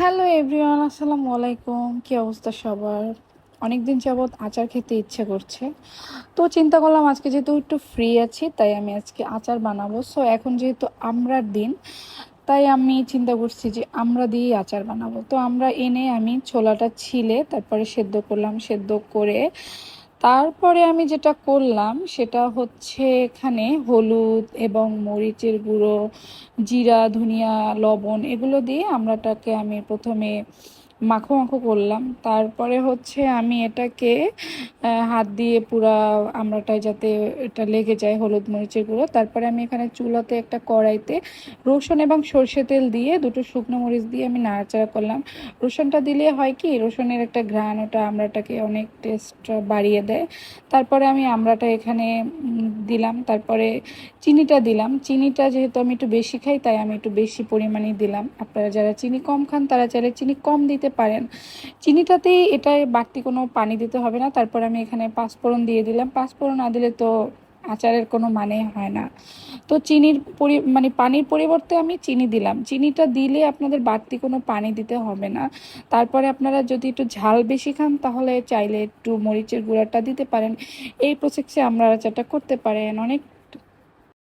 Hello everyone, আসসালামু আলাইকুম। কি অবস্থা সবার? অনেকদিন যাবৎ আচার খেতে ইচ্ছে করছে, তো চিন্তা করলাম আজকে যেহেতু একটু ফ্রি আছি তাই আমি আজকে আচার বানাবো। সো এখন যেহেতু আমড়ার দিন, তাই আমি চিন্তা করছি যে আমড়া দিয়েই আচার বানাবো। তো আমরা এনে আমি ছোলাটা ছিলে তারপরে সেদ্ধ করলাম, সেদ্ধ করে তারপরে আমি যেটা করলাম সেটা হচ্ছে এখানে হলুদ এবং মরিচের গুঁড়ো, জিরা, ধনিয়া, লবণ এগুলো দিয়ে আমড়াটাকে আমি প্রথমে মাখো মাখো করলাম। তারপরে হচ্ছে আমি এটাকে হাত দিয়ে পুরা আমড়াটায় যাতে এটা লেগে যায় হলুদ মরিচের গুঁড়ো। তারপরে আমি এখানে চুলাতে একটা কড়াইতে রসুন এবং সর্ষে তেল দিয়ে দুটো শুকনো মরিচ দিয়ে আমি নাড়াচাড়া করলাম। রসুনটা দিলে হয় কি, রসুনের একটা ঘ্রাণ ওটা আমড়াটাকে অনেক টেস্ট বাড়িয়ে দেয়। তারপরে আমি আমড়াটা এখানে দিলাম, তারপরে চিনিটা দিলাম। চিনিটা যেহেতু আমি একটু বেশি খাই তাই আমি একটু বেশি পরিমাণে দিলাম। আপনারা যারা চিনি কম খান তারা চাইলে চিনি কম দিতে পারেন। চিনিটাতেই এটায় বাড়তি কোনো পানি দিতে হবে না। তারপর আমি এখানে পাঁচফোড়ন দিয়ে দিলাম। পাঁচফোড়ন না দিলে তো আচারের কোনো মানে হয় না। তো চিনির মানে পানির পরিবর্তে আমি চিনি দিলাম। চিনিটা দিলে আপনাদের বাড়তি কোনো পানি দিতে হবে না। তারপরে আপনারা যদি একটু ঝাল বেশি খান তাহলে চাইলে একটু মরিচের গুঁড়াটা দিতে পারেন। এই প্রসেসে আমরা আচারটা করতে পারেন, অনেক